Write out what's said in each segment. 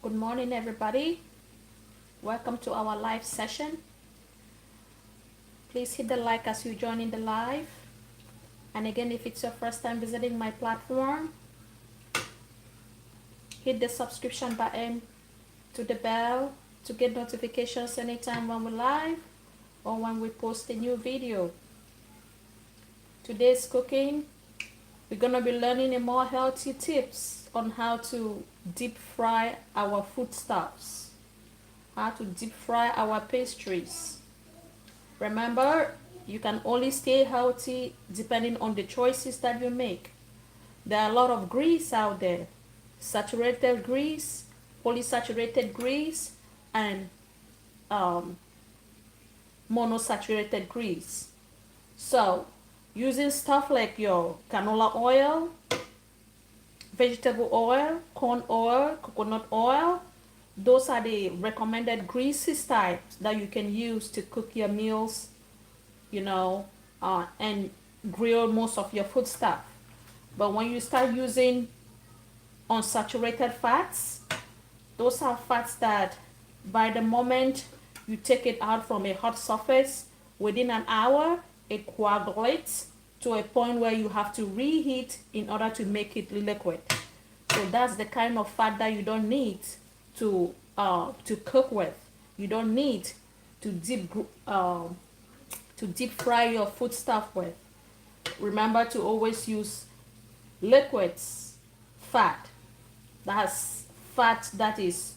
Good morning, everybody. Welcome to our live session. Please hit the like as you join in the live. And again, if it's your first time visiting my platform, hit the subscription button to the bell to get notifications anytime when we're live or when we post a new video. Today's cooking, we're gonna be learning a more healthy tips on how to deep fry our foodstuffs, how to deep fry our pastries. Remember, you can only stay healthy depending on the choices that you make. There are a lot of grease out there: saturated grease, polysaturated grease, and um, monosaturated grease. So, using stuff like your canola oil, vegetable oil, corn oil, coconut oil, those are the recommended greases types that you can use to cook your meals, and grill most of your food stuff. But when you start using unsaturated fats, those are fats that by the moment you take it out from a hot surface, within an hour, it coagulates to a point where you have to reheat in order to make it liquid. So that's the kind of fat that you don't need to cook with. You don't need to deep fry your food stuff with. Remember to always use liquids fat. That's fat that is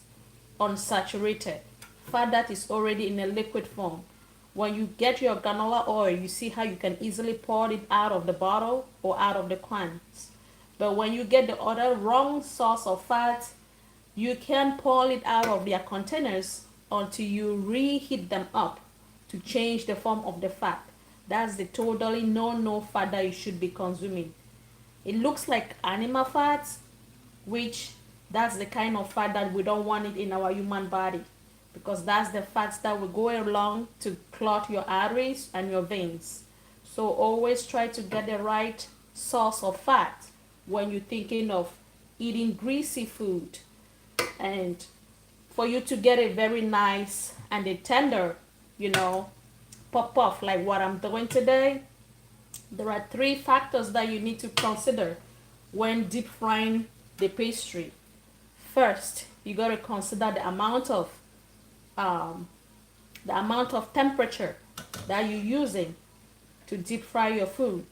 unsaturated, fat that is already in a liquid form. When you get your canola oil, you see how you can easily pour it out of the bottle or out of the cans. But when you get the other wrong source of fat, you can pour it out of their containers until you reheat them up to change the form of the fat. That's the totally no fat that you should be consuming. It looks like animal fats, which that's the kind of fat that we don't want it in our human body, because that's the fats that will go along to clot your arteries and your veins. So always try to get the right source of fat when you're thinking of eating greasy food. And for you to get a very nice and a tender, pop off like what I'm doing today, there are 3 factors that you need to consider when deep frying the pastry. First, you got to consider the amount of temperature that you're using to deep fry your food.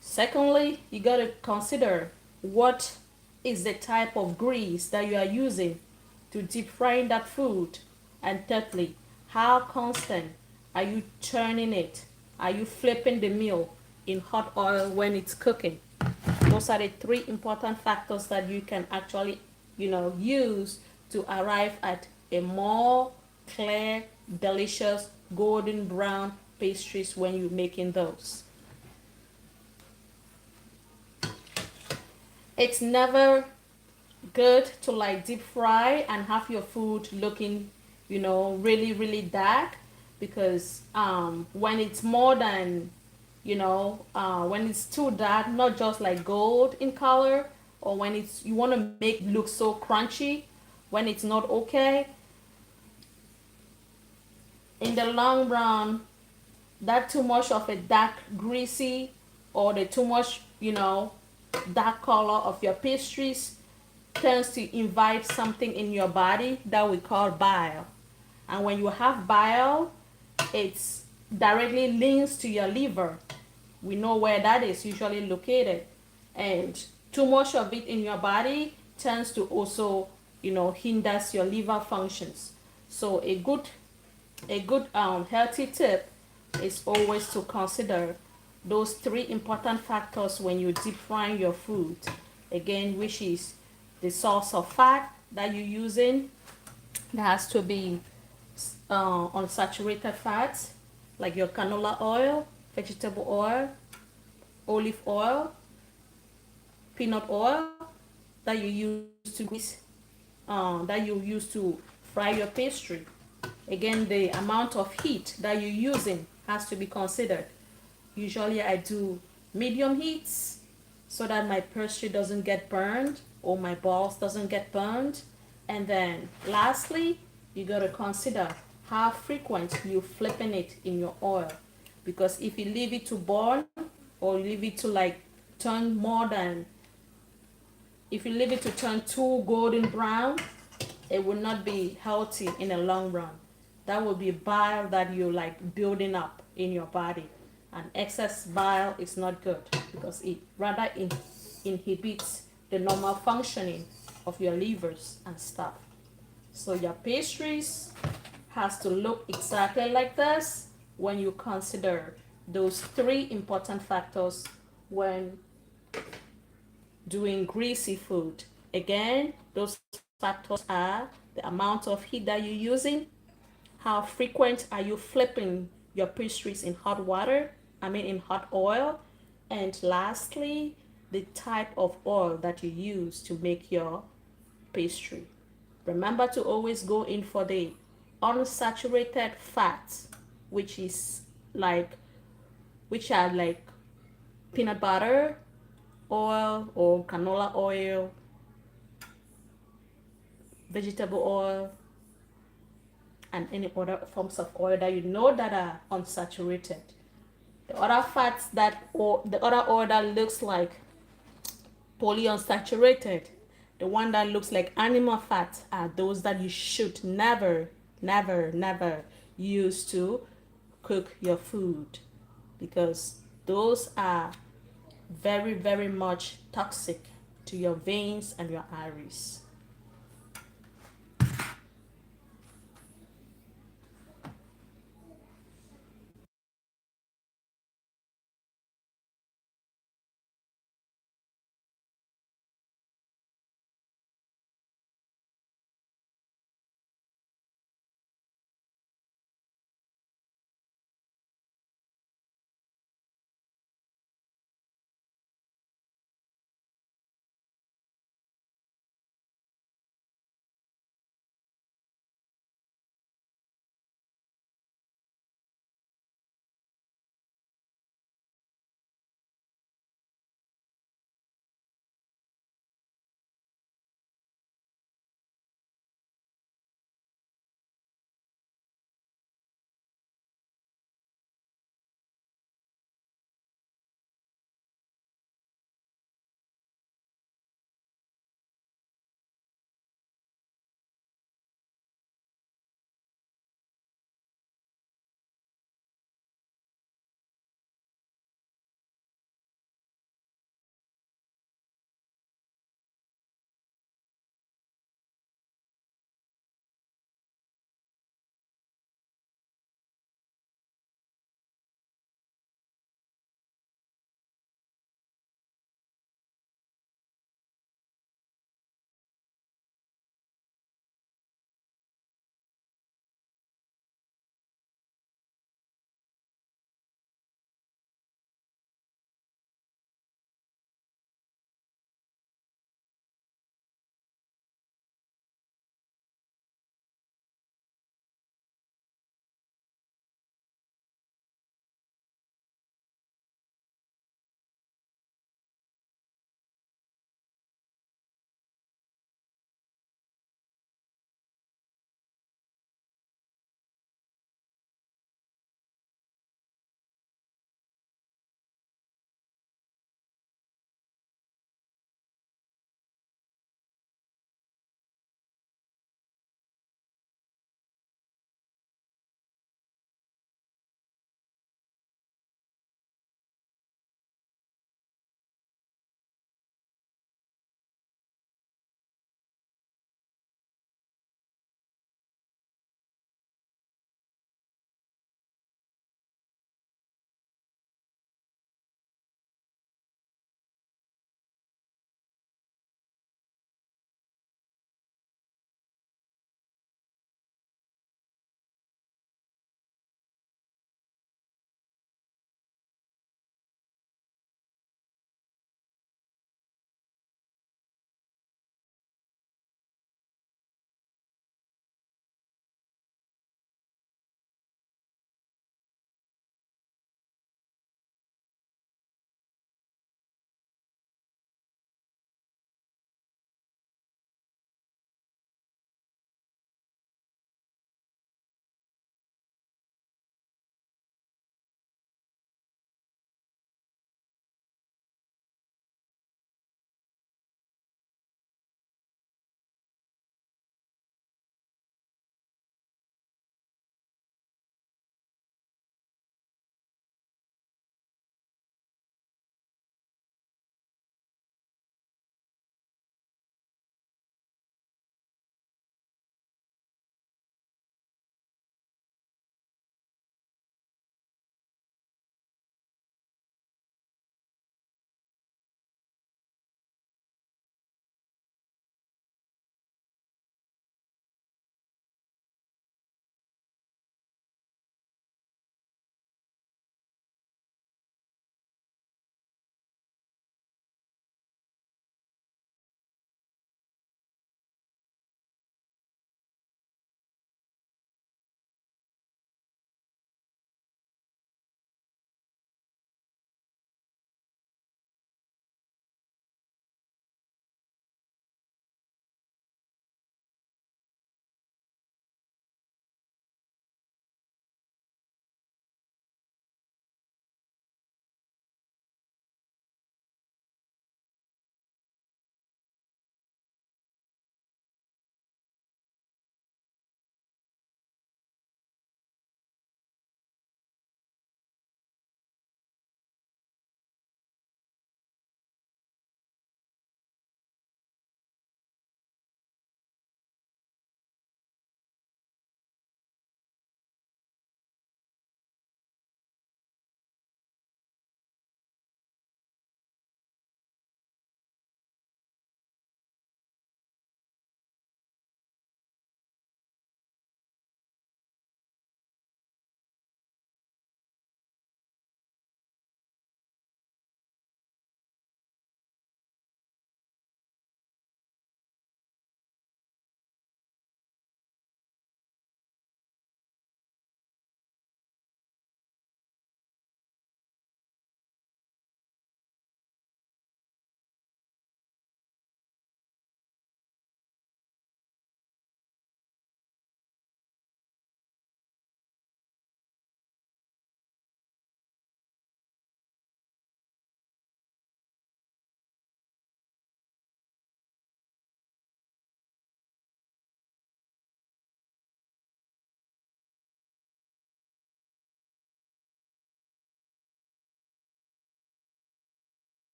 Secondly, you got to consider what is the type of grease that you are using to deep frying that food. And thirdly, how constant are you turning it? Are you flipping the meal in hot oil when it's cooking? Those are the 3 important factors that you can actually, use to arrive at a more clear, delicious, golden brown pastries when you're making those. It's never good to like deep fry and have your food looking, really dark, because when it's more than, when it's too dark, not just like gold in color, or when you want to make it look so crunchy, when it's not okay, in the long run, that too much of a dark greasy or the too much, dark color of your pastries tends to invite something in your body that we call bile. And when you have bile, it's directly links to your liver. We know where that is usually located. And too much of it in your body tends to also, hinders your liver functions. So a good healthy tip is always to consider those 3 important factors when you deep frying your food. Again, which is the source of fat that you're using. It has to be unsaturated fats like your canola oil, vegetable oil, olive oil, peanut oil that you use to grease, that you use to fry your pastry. Again, the amount of heat that you're using has to be considered. Usually I do medium heats so that my pastry doesn't get burned. or my balls doesn't get burned. And then lastly, you got to consider how frequent you flipping it in your oil, because if you leave it to burn or leave it to like turn more than, if you leave it to turn too golden brown, it will not be healthy in the long run. That will be bile that you like building up in your body, and excess bile is not good because it rather inhibits the normal functioning of your livers and stuff. So your pastries has to look exactly like this when you consider those three important factors when doing greasy food. Again, those factors are the amount of heat that you're using, how frequent are you flipping your pastries in hot water, in hot oil, and lastly, the type of oil that you use to make your pastry. Remember to always go in for the unsaturated fats, which is like which are like peanut butter oil or canola oil, vegetable oil, and any other forms of oil that you know that are unsaturated. The other fats that, or the other oil that looks like polyunsaturated, the one that looks like animal fat, are those that you should never, never, never use to cook your food, because those are very, very much toxic to your veins and your arteries.